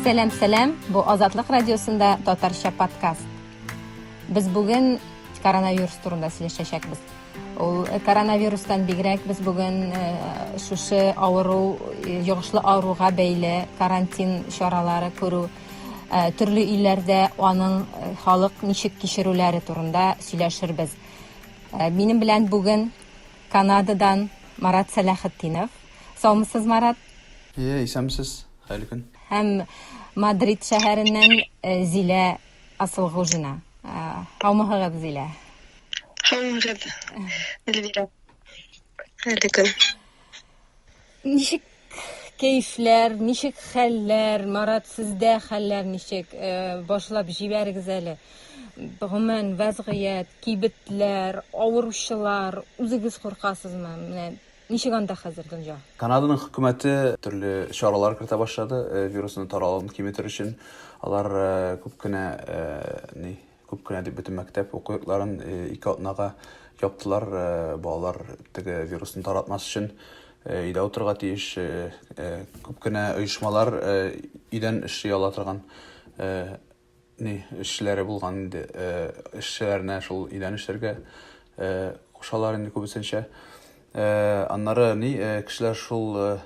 Selam, bu Azatlık Radyosu'nda Tatarşa podcast. Biz bugün koronavirus turunda söyleyecekmiz. O koronavirustan bigrak biz bugün şuşu ağrı, yağışlı ağrıga beyli karantin şaraları koru, türlü illerde onun halk nişik kişirüleri turunda söyleşirbiz. Benim bilen bugün Kanada'dan Marat Salahattinov. Sağ mısınız Marat? İyi, istemsiz. Hayırlı gün. Hem Madrid şehrinden Zile asıl gojuna. Havmahıgab Zile. Havmahıgab. Elvira. Hayırlı gün. Nişik keyifler, nişik haller, Marat sizde haller nişik başlap jibergizeli. Hemen vaziyet, kibitler, avuruşlar, uzungiz korkasızmı? Nişik anda hazır dünce? Kanada'nın hükümeti türlü şaralar kirete başladı. Virusun taralığını kimetir için. Alar köpküne de bütün mektep okuyukların iki atnağa yaptılar. Bağlar virusun taratması için ida oturga deyiş köpküne uyuşmalar iden işi alatırgan işçilere bulgan indi. İşçilerine şol iden işlerge koşalar indi köpüsünçe. Anları kişiler şol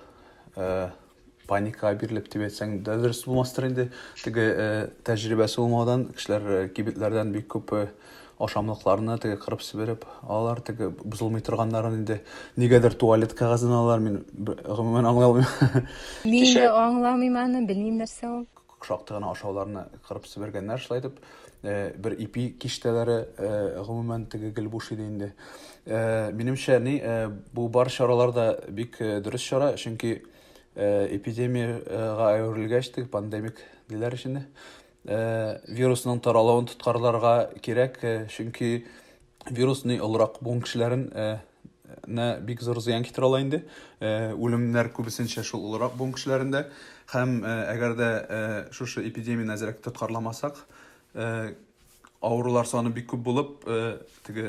panika birlep tip etsen de dürüst bulmastır indi. Tecrübesi olmadan kişiler kibitlerden büyük köp aşamlıklarını kırıp siberip alar buzulmay turganların indi nigedir tuvalet kağızını alar men anlayalmıyorum. Мен de anlamayım, bilmeyim nerse o. Kuşaktığını aşağılarını kırıp sibergenler şlaydıp bir ipi kişteleri gümümen gel bu şeyde indi. Benimce bu bar şaralarda büyük dürüst şara çünkü epidemiyaga öğrülgeçtik pandemik diler içinde. Virusun taralığını tutkarlarga gerek çünkü virus olarak bu kişilerin ne büyük zor ziyan getir alayındı. Ölümler kübüsünçe şol olarak bu kişilerinde hem eğer de şu epidemiya nazarek tutkarlamasak ağrılar sonu büyük küp bulup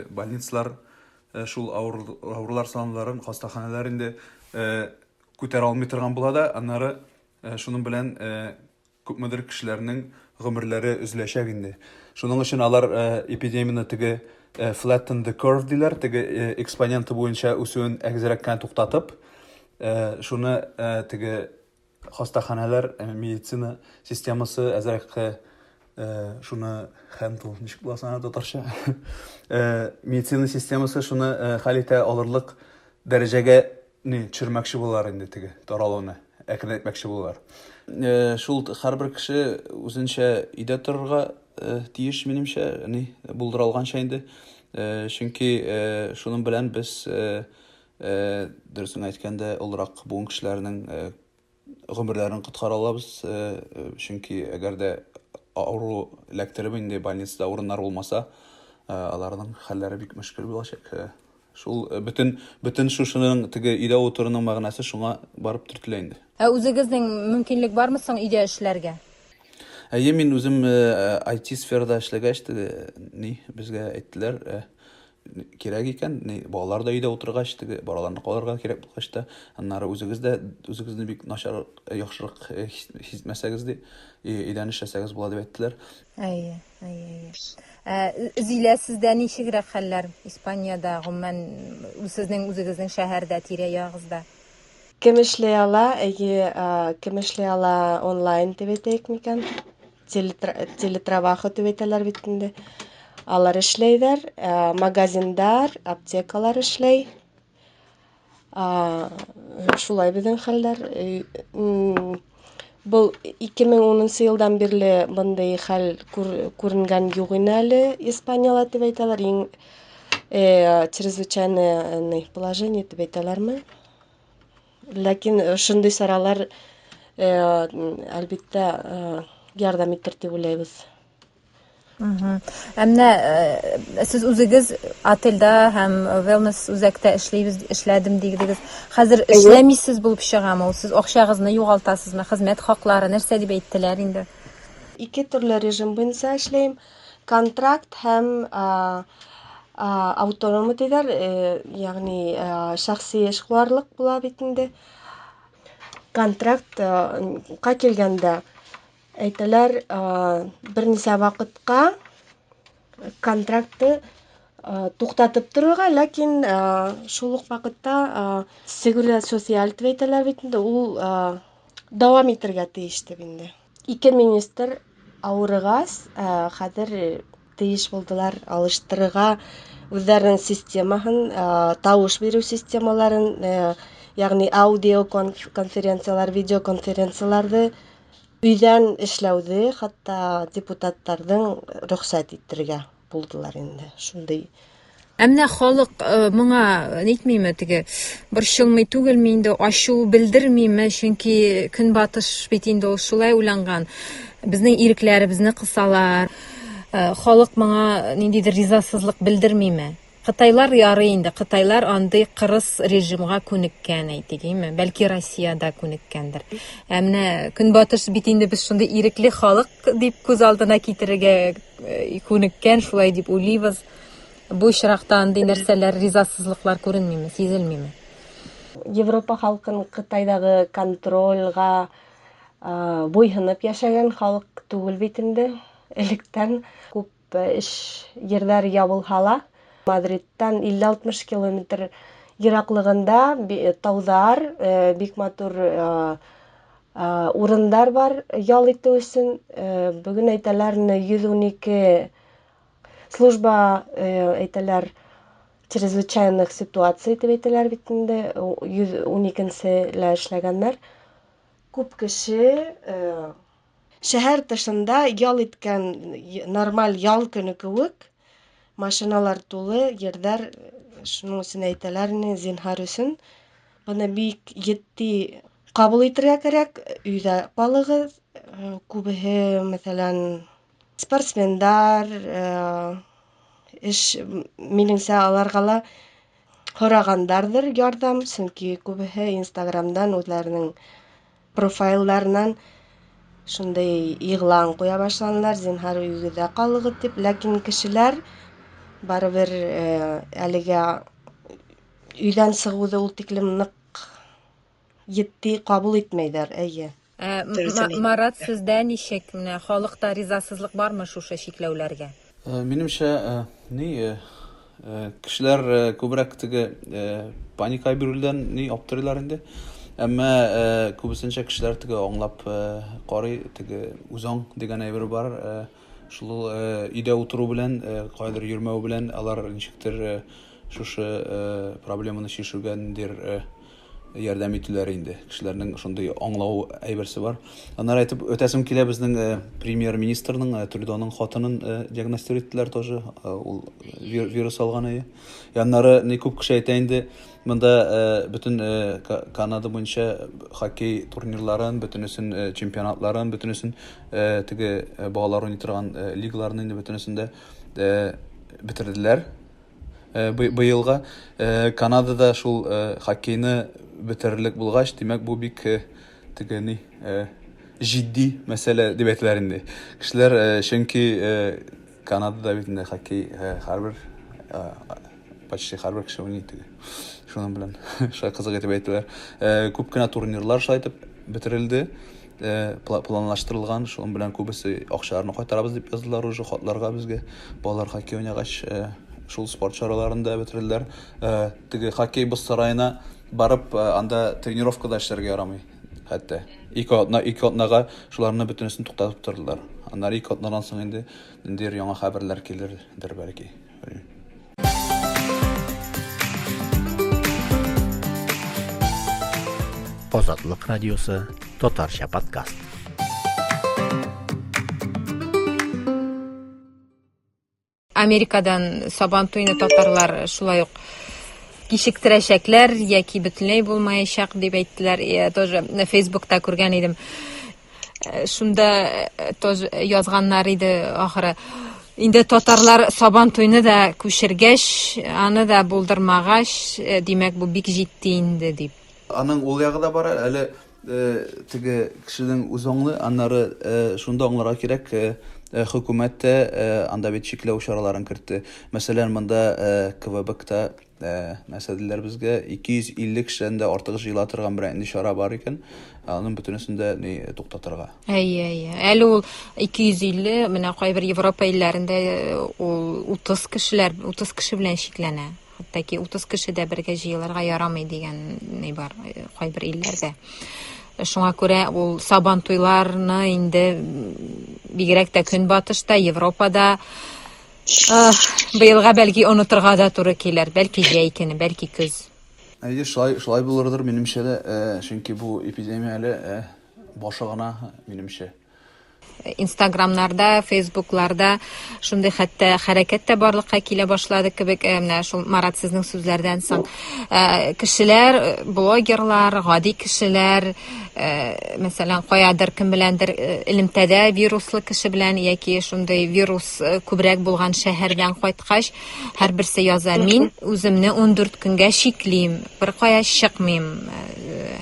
больницалар şol ağrılar sonların hastanelerinde көтер алмай торган була да, аннары шуның белән күпмедер кешеләрнең гомерләре үзләшәк инде. Шуның өчен алар эпидемияны flatten the curve диләр, экспоненты буенча үсүен әгзерәккә туктатып, шуны хастаханәләр медицина системасы әзрәк шуны handle ничек буласына татарча. Медицина системасы шуны хәл итә алырлык дәрәҗәгә çürmekçi bular indi taralığını ekran etmekçi bular. Şul her bir kişi uzunca ide tururga tiyiş menimçe bulduralgan şeyindi. Çünkü şunun bilen biz dürüstün aytkanda olarak bu kişilerin ömürlerini kutkar alabız. Çünkü eğer de ağrı lektirip indi больницада orunlar olmasa alarının halleri büyük müşkül olacak. Şol bütün şuşunun ide oturunun мәгънәсе şuna barıp türtüleyindi. Үзегезнең mümkünlük var mı соң өйдә эшләргә? Мен үзем IT сферада эшләгәч, безгә әйттеләр, кирәк икән, балалар да өйдә утыргач, балаларны калырга кирәк булгач та, аннары үзегезне бик начар яхшырак хизмәсәгез ди, өйдән эшләсәгез була дип әйттеләр. Зилә сездә ничегрәк хәлләр Испаниядә гомумән сезнең үзегезнең шәһәрдә тирә-ягызда? Kim eşley ala online tebeteyik miken? Teletrabahı tebeteler bitinde. Alar eşleyler, magazindar, aptekalar eşley. Şulay bizden haller. Bu 2010 yıldan birli bunday hal көрінген юк әле Испаниялар дип әйтәләр. Иң чрезвычайное положение дип әйтәләрме? Ләкин шундый саралар әлбәттә ярдәм итер дип уйлыйбыз. Әмма сез үзегез отельдә һәм wellness үзәктә эшләдем дигез. Хәзер эшләмисез булып чыгамы? Сез акчагызны югалтасызмы? Хезмәт хаклары нәрсә дип әйттеләр инде? Ике төрле режим буенча эшләйм. Контракт һәм автоном диләр, ягъни шәхси эшкуарлык була бит инде. Контрактка килгәндә Әйтәләр, бернисә вакытка контрактты туктатып торырга, ләкин шул ук вакытта Seguridad Social дип әйтәләр бит инде, ул дәвам итәргә тиеш дип инде. Ике министр авырыгас, хәзер тиеш булдылар алыштырырга үзләренең системаһын, тавыш бирү системаларын, ягъни аудиоконференциялар, видеоконференцияларды өйдән эшләүде, хәтта депутаттарның рөхсәт итәргә булдылар инде. Шундый. Әмнә халык моңа нитмиме, теге борчылмый түгелме инде, ачу белдермиме, чөнки көнбатыш бит инде ул шулай уйланган. Безнең ирекләребезне кысалар. Халык моңа ниндидер ризасызлык белдермиме? Кытайлар ярый инде, Кытайлар андый кырыс режимга күнеккән әйтегеме, бәлки Россиядә күнеккәндер. Әмнә көнбатыш бит инде без шундый ирекле халык дип күз алдына китерергә күнеккән, шулай дип уйлыйбыз. Бу очракта андый нәрсәләр, ризасызлыклар күренмиме, сизелмиме? Европа халкын Кытайдагы контрольга буйһынып яшәгән халык түгел бит инде. Электән күп эш ерләр ябылһала. Мадридтан 50-60 километр ераклыгында таудар, бик матур урындар бар ял итү өчен. Бүген әйтәләр 112 служба әйтәләр чрезвычайных ситуаций дип әйтәләр бит инде. 112-нче эшләгәннәр. Күп кеше шәһәр тышында ял иткән нормаль ял көне кебек машиналар тулы ердәр, шуның өчен әйтәләр, зинһар өчен моны бик җитди кабул итәргә кирәк. Өйдә калыгыз. Күбеһе, мәсәлән, спортсмендар, минеңсә аларга ла хорагандардыр ярдәм, чөнки күбеһе Instagram'дан үзләренең профайльларынан шундый игълан куя башлаганнар, зинһар өйдә калыгыз дип, ләкин кешеләр барыбер әлегә өйдән чыгуды ул тиклем нык җитди кабул итмәйләр. Әйе. Марат, сездә ничек, менә халыкта ризасызлык бармы шушы чикләүләргә? Минемчә, кешеләр күбрәк теге паника бирүләрдән аптырыйлар инде. Әмма күбесенчә кешеләр теге аңлап карый, теге үзаң дигән әйбер бар. Шул өйдә утыру белән, кайдыр йөрмәү белән алар ничектер шушы проблеманы чишүгә ниндидер ярдәм итүләр инде. Кешеләрнең шундый аңлау әйберсе бар. Аннары әйтеп өтәсем килә, безнең премьер-министрның, Трюдоның хатынын диагностируйттылар тоже, ул вирус алганы. Яннары ни күп кеше әйтә инде, монда бөтен Канада буенча хоккей турнирларын, бөтенесен чемпионатларын, бөтенесен теге балалар уйный торган лигаларны инде бөтенесендә бетерделәр. Быелга Канадада шул хоккейны бетерерлек булгач, димәк бу бик теге җитди мәсьәлә дип әйтәләр инде. Кешеләр, чөнки Канадада бит инде хоккей һәрбер почти һәрбер кеше уйный теге. Шуның белән шулай кызык итеп әйтәләр. Күп кенә турнирлар шулай итеп бетерелде, планлаштырылган. Шуның белән күбесе акчаларны кайтарабыз дип яздылар уже хатларга безгә. Балалар хоккей уйнагач шул спорт чараларында бетерделәр. Теге хоккей бу сарайына барып, анда тренировкада эшләргә ярамый. Хәтта ике атнага шуларны бөтенесен туктатып тордылар. Аннары ике атнадан соң инде ниндидер яңа хәбәрләр килердер бәлки. Азатлык радиосы, Татарча подкаст. Америкадан Сабан туйны татарлар шулай ук кичектерәчәкләр яки бөтенләй булмаячак дип әйттеләр. Тоже Facebook'та күргән идем. Шунда тоже язганнар иде, ахыры. Инде татарлар Сабан туйны да күчергәч, аны да булдырмагач, димәк бу бик җитди инде дип. Аның ул ягы да бар, әле теге кешенең үзаңлы, аннары шунда аңларга кирәк, Хөкүмәт тә анда бит чикләү чараларын кертте. Мәсәлән, монда Квебекта нәрсәделәр безгә 250 кешедән дә артык җыела торган бер инде чара бар икән. Аның бөтенесен дә туктатырга. Әйе. Әле ул 250, менә кайбер Европа илләрендә ул 30 кеше белән чикләнә. Хәтта ки 30 кеше дә бергә җыелырга ярамый дигән ни бар кайбер илләрдә. Шуңа күрә ул сабан туйларны инде бигрәк тә көнбатышта, Европада быелга бәлки онытырга да туры килер, бәлки җәй көне, бәлки көз. Шулай булырдыр минемчә дә, чөнки бу эпидемия әле башы гына минемчә. Инстаграмнарда, Фейсбукларда шундый хәтта хәрәкәт тә барлыкка килә башлады кебек, менә шул Марат сезнең сүзләрдән соң кешеләр, блогерлар, гади кешеләр, мәсәлән, каядыр кем беләндер элемтәдә вируслы кеше белән яки шундый вирус күбрәк булган шәһәрдән кайткач, һәрберсе яза: мин үземне 14 көнгә чиклим, бер кая чыкмыйм.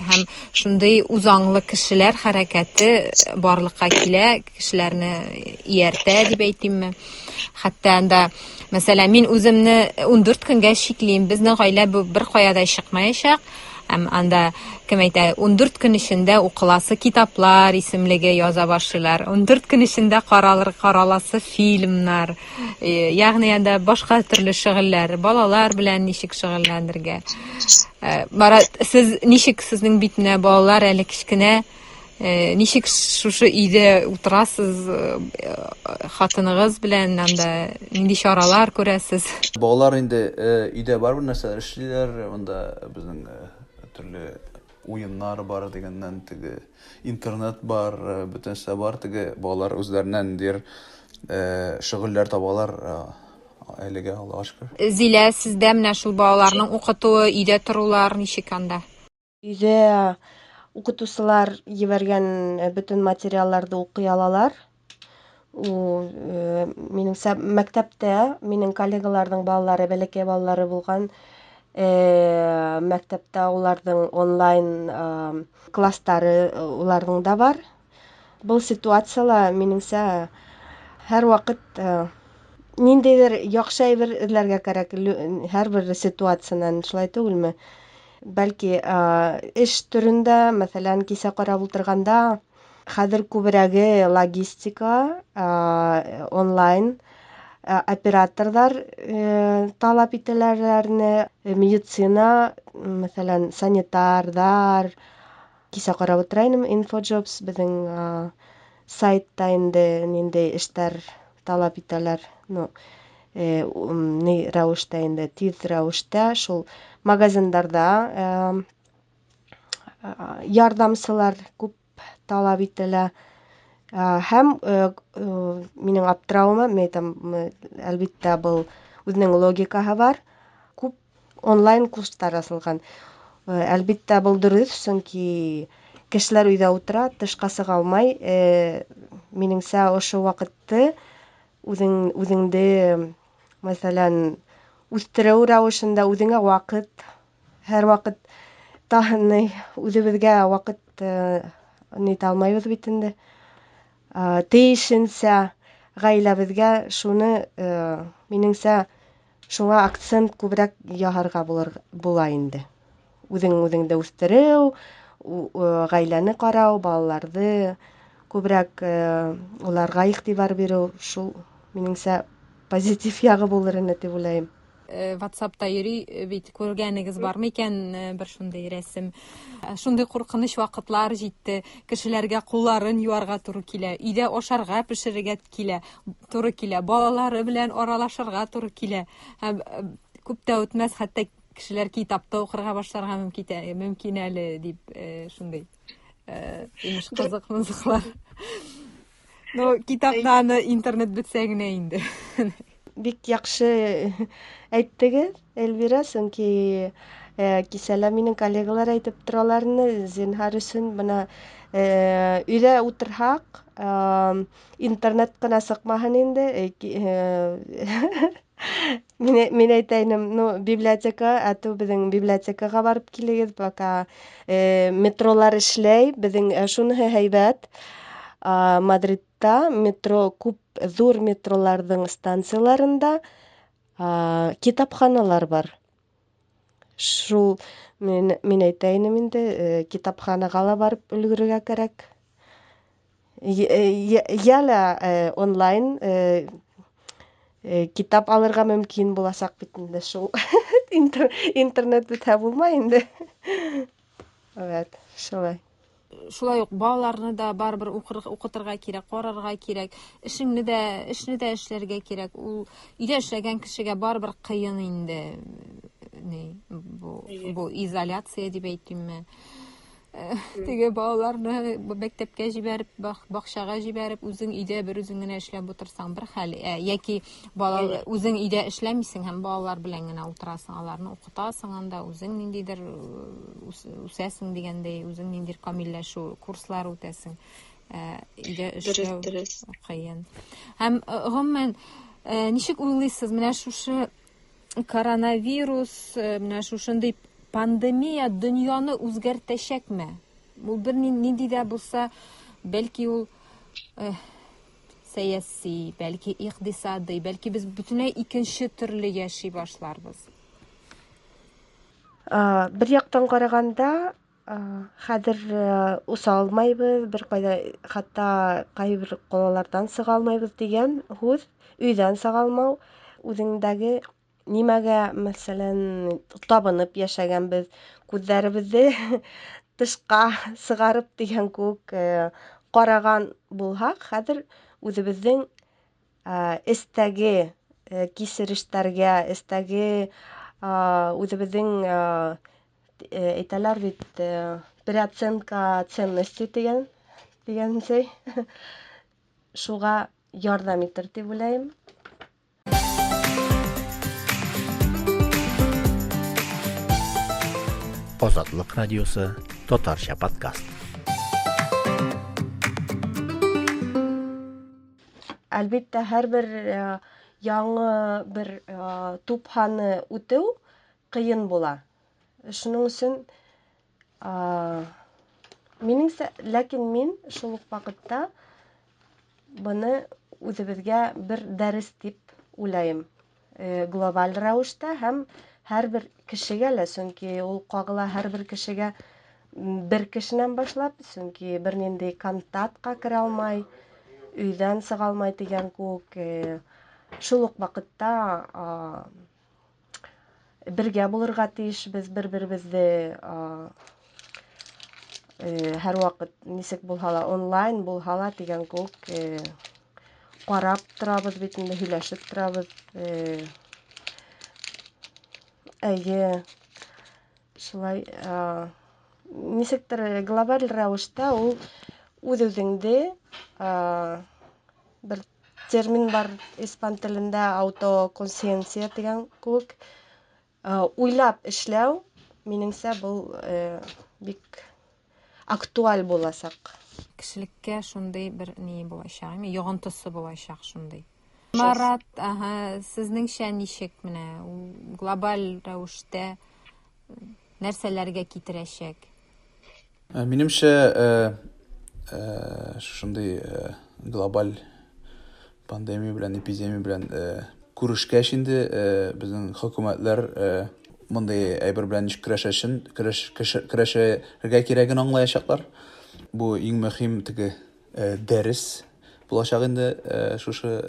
Һәм шундый үзаңлы кешеләр хәрәкәте барлыкка килә, кешеләрне ияртә дип әйтимме. Хәтта анда, мәсәлән, мин үземне 14 көнгә чиклим, безнең гаилә бер кая да чыкмаячак. Анда кем әйтә, 14 көн эчендә укыласы китаплар исемлеге яза башлыйлар. 14 көн эчендә караласы фильмнар, ягъни анда башка төрле шөгыльләр, балалар белән ничек шөгыльләнергә. Марат, сез ничек сезнең битенә балалар әле кичкенә, ничек шушы өйдә утырасыз, хатыныгыз белән анда нинди чаралар күрәсез? Балалар инде өйдә бар бер нәрсәләр эшлиләр, монда безнең төрле уеннар бар дигәннән, теге интернет бар, бөтенсе бар, теге балалар үзләреннән дир шөгыльләр табалар. Әлегә Аллаһка шөкер. Зилә, сездә менә шул балаларның укытуы, өйдә торулар ничек анда? Өйдә укытучылар җибәргән бөтен материалларны укый алалар. Минеңчә, мәктәптә минең коллегаларның балалары, бәләкәй балалары булган, мәктәптә уларның онлайн класслары уларның да бар. Бұл ситуациялар минеңчә һәр вакыт ниндидер яхшы әйбер эзләргә кирәк, һәрбер ситуацияннан, шулай түгелме? Бәлки эш төрендә, мәсәлән, кисә карап утырганда, хәзер күбрәге логистика, онлайн операторлар талап ителәләрне, медицина, мәсәлән, санитардар. Кисә карап утыра идем, InfoJobs безнең сайтта инде нинди эшләр талап итәләр. Ни рәвештә инде, тиз рәвештә шул магазиннарда ярдәмчылар күп талап ителә. Һәм минең аптырауыма, әлбиттә, был үзенең логикаһы бар. Күп онлайн курслар асылган. Әлбиттә, был дөрес, чөнки кешеләр өйдә утыра, тышка чыга алмай. Минеңчә, ошо вакытты үзеңде, мәсәлән, үстерү рәвешендә үзеңә вакыт, һәр вакыт үзебезгә вакыт нитә алмайбыз бит инде. Тиешенчә гаиләбезгә шуны, минеңчә, шуңа акцент күбрәк яһарга була инде. Үзеңдә үстерү, гаиләне карау, балаларды күбрәк уларга игътибар бирү, шул минеңчә позитив ягы булыр инде дип уйлыйм. WhatsApp'ta йөри бит, күргәнегез бармы икән бер шундый рәсем? Шундый куркыныч вакытлар җитте, кешеләргә кулларын юарга туры килә, өйдә ашарга, пешерергә туры килә, балалары белән аралашырга туры килә. Күп тә үтмәс, хәтта кешеләр китапта укырга башларга мөмкин әле дип шундый имеш кызыклар. Китаптан интернет бетсә генә инде. Бик яхшы әйттегез, Эльвира, чөнки кисәлә минең коллегалар әйтеп тораларны, зинһар өчен бына өйдә утырһак, интернет кына сыкмаһын инде. Мин әйтәйнем, библиотека, безнең библиотекага барып килегез, пока метролар эшләй, безнең шуны һәйбәт. Мадридта күп зур метроларның станцияларында китапханалар бар. Шул мен әйтәйнем инде, китапханага ла барып өлгөрергә кирәк. Яла онлайн китап алырга мөмкин буласак бит инде шул. Интернет бетә булмай инде. Evet, шулай. Шулай ук балаларны да барбыр укытырга кирәк, карарга кирәк, эшне дә эшләргә кирәк. Ул өйдә эшләгән кешегә барбыр кыен инде. Бу изоляция дип әйтимме. Теге балаларны мәктәпкә җибәреп, бакчага җибәреп, үзең өйдә бер үзең генә эшләп утырсаң бер хәл. Яки балалар үзең өйдә эшләмисең һәм балалар белән генә утырасың, аларны укытасың, анда үзең ниндидер үсәсең дигәндәй, үзең ниндидер камилләшү курслар үтәсең. Өйдә эшләү кыен. Һәм гомумән ничек уйлыйсыз, менә шушы коронавирус, менә шушындый пандемия дөньяны үзгәртәчәкме? Ул бер нинди дә булса, бәлки ул сәяси, бәлки икътисади, бәлки без бөтенләй икенче төрле яши башларбыз. Бер яктан караганда, хәзер уса алмайбыз, бер кайда хәтта кайбер калалардан сыга алмайбыз дигән хуз, өйдән сыга алмау, үзеңдәге нимәгә, мәсәлән, табынып яшәгәнбез, күзләребезне тышка сыгарып дигән күк караган булһак, хәзер үзебезнең эстәге кисерештәргә, эстәге үзебезнең әйтәләр бит, переоценка ценности дигәнсәй, шуга ярдәм итер дип уйлыйм. Азатлык радиосы татарча подкаст. Әлбәттә, һәрбер яңы бер тупһаны үтү кыен була. Шуның өчен минеңсә, ләкин мин шул ук вакытта буны үзебезгә бер дәрес дип уйлыйм. Глобаль рәвештә һәм һәрбер кешегә лә, чөнки ул кагыла һәрбер кешегә бер кешенән башлап, чөнки бер нинди контактка керә алмай, өйдән сыга алмай дигән күк, шул ук вакытта бергә булырга тиешбез, бер-беребезне һәр вакыт ничек булһа ла, онлайн булһа ла дигән күк, карап торабыз бит инде, һөйләшеп торабыз. Шулай, ничектер глобаль рәвештә ул үз-үзеңде, бер термин бар испан телендә, аутоконсциенция дигән күк, уйлап эшләү, минеңсә, бу бик актуаль булачак. Кешелеккә шундый бер ни булачак, йогынтысы булачак шундый. Марат, сезнеңчә ничек менә глобаль рәвештә нәрсәләргә китерәчәк? Минемчә, шундый глобаль пандемия белән, эпидемия белән күрешкәч инде безнең хөкүмәтләр мондай әйбер белән ничек көрәшергә кирәген аңлаячаклар. Бу иң мөһим теге дәрес булачак инде шушы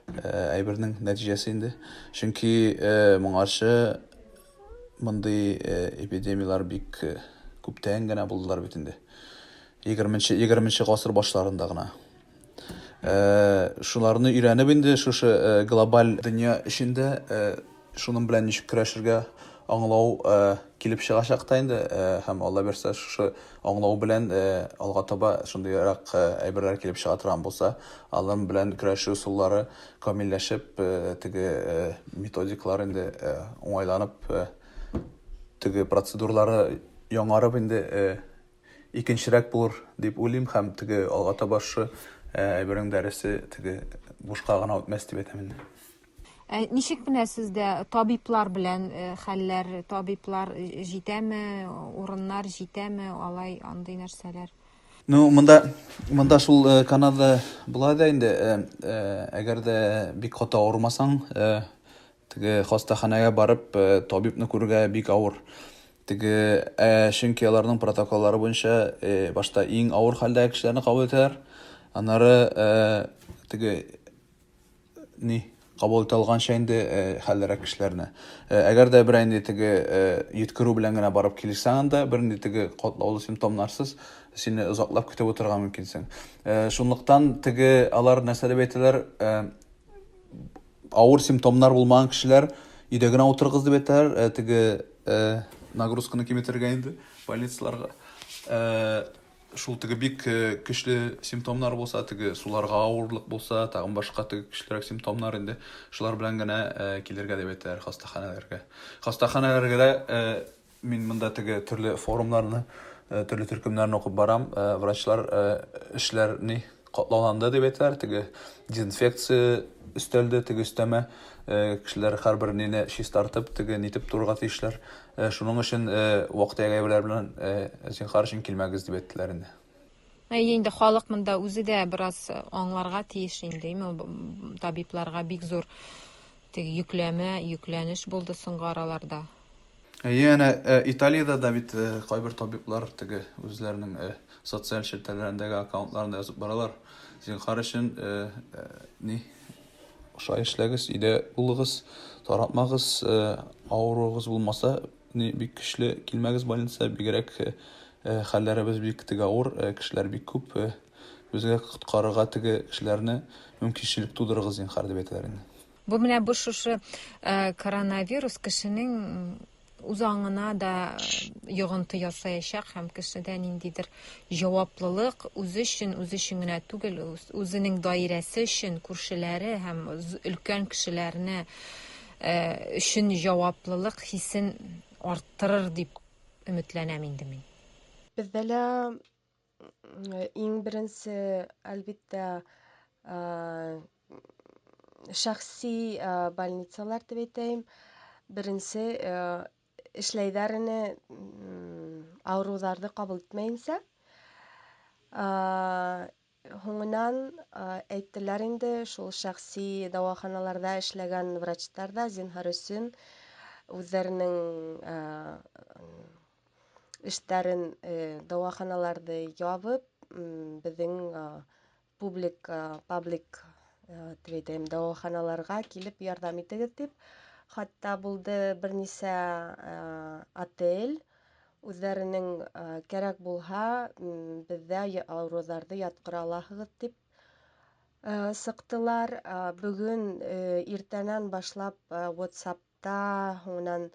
әйбернең нәтиҗәсе инде. Чөнки моңарчы мондай эпидемиялар бик күптән генә булдылар бит инде. 20 гасыр башларында гына. Шуларны өйрәнеп инде шушы глобаль дөнья эчендә шуның белән ничек көрәшергә аңлау килеп чыгачак та инде, һәм Алла берсә шушы аңлау белән алга таба шундыйрак әйберләр килеп чыга торган булса, алар белән көрәшү усуллары камилләшеп, теге методикалар инде уңайланып, теге процедуралары яңарып инде икенчерәк булыр дип уйлыйм, һәм теге алга таба шу әйбернең дәресе теге бушка гына үтмәс дип әйтәм инде. Ничек менә сездә табиблар белән хәлләр, табиблар җитәме, урыннар җитәме, алай андый нәрсәләр? Ну, монда шул Канада була да инде, әгәр дә бик каты авырмасаң, теге хастаханәгә барып, табибны күрергә бик авыр. Теге чөнки аларның протоколлары буенча башта иң авыр хәлдәге кешеләрне кабул итәләр. Аннары теге кабул итә алганча инде хәллерәк кешеләрне. Әгәр дә бер инде теге йөткерү белән генә барып килсәң анда, бер инде теге катлаулы симптомнарсыз сине озаклап көтеп утырырга мөмкинсең. Шунлыктан теге алар нәрсә дип әйтәләр, авыр симптомнар булмаган кешеләр өйдә генә утырыгыз дип әйтәләр, теге нагрузканы киметергә инде больницаларга. Шул теге бик көчле симптомнар булса, теге суларга авырлык булса, тагын башка теге көчлерәк симптомнар инде шулар белән генә килергә дип әйтәләр хастаханәләргә. Хастаханәләргә мин монда теге төрле форумнарны, төрле төркемнәрне укып барам. Врачлар эшләр катлауланды дип әйтәләр, теге дезинфекция өстәлде, теге өстәмә кешеләр һәрбер нине чист тартып, теге нитеп турырга тиешләр. Шуның өчен вакыт ягәйләр белән зинһар өчен килмәгез дип әйттеләр инде. Инде халык монда үзе дә бераз аңларга тиеш инде, табибларга бик зур теге yüklәнеш булды соңгы араларда. Яна Италиядә да бит кайбер табиблар теге үзләренең социаль челтәләрендәге аккаунтларында язып баралар. Зинһар өчен ошай эшләгез, өйдә булыгыз, таратмагыз, авыругыз булмаса, бик көчле килмәгез больница, бигрәк хәлләребез бик теге авыр, кешеләр бик күп, безгә коткарырга теге кешеләрне мөмкинчелек тудырыгыз зинһар дип әйтәләр инде. Бу менә бу шушы коронавирус кешенең үз аңына да йогынты ясаячак һәм кешедә ниндидер җаваплылык үзе өчен генә түгел, үзенең даирәсе өчен, күршеләре һәм өлкән кешеләрне өчен җаваплылык хисен арттырыр дип өметләнәм инде мин. Бездә лә иң беренче әлбәттә шәхси больницалар дип әйтәм. Беренче эшләйдәрне авыруларны кабул итмәенсә, һуңынан әйттеләр инде шул шәхси дәваханаларда эшләгән врачлар да зинһар өчен үзләренең эшләрен дәваханаларны ябып, безнең публик дәваханаларга килеп ярдәм итегез дип. Хатта булды бернисә отель үзләренең кирәк булһа, бездә авыруларны яткыра аласыз дип сыктылар. Бүген иртәннән башлап WhatsApp'та, һуңнан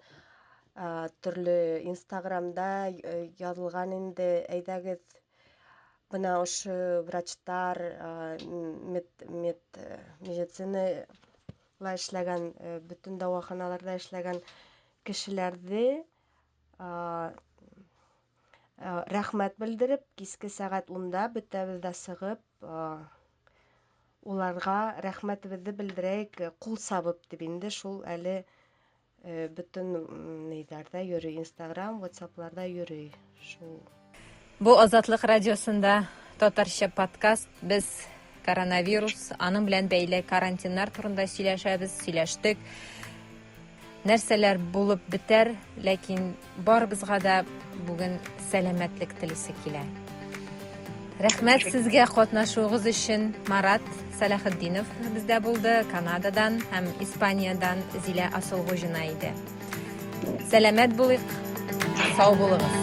төрле Instagram'да язылган инде, әйдәгез бына ошо врачлар, медицина эшләгән, бөтен дәваханаларда эшләгән кешеләрне рәхмәт белдереп, киске сәгать 10-да бөтәбез дә сыгып, уларга рәхмәтебезне белдерәйек, кул сабып дип инде шул әле бөтен нәйләрдә йөри, Instagram, WhatsApp'ларда йөри. Бу Азатлык радиосында татарча подкаст. Без коронавирус, аның белән бәйле карантиннар турында сөйләштек. Нәрсәләр булып бетәр, ләкин барыбызга да бүген сәламәтлек телисе килә. Рәхмәт сезгә катнашуыгыз өчен. Марат Салахетдинов бездә булды, Канададан һәм Испаниyaдан Зилә Асылгужина иде. Сәламәт булыйк, сау булыгыз.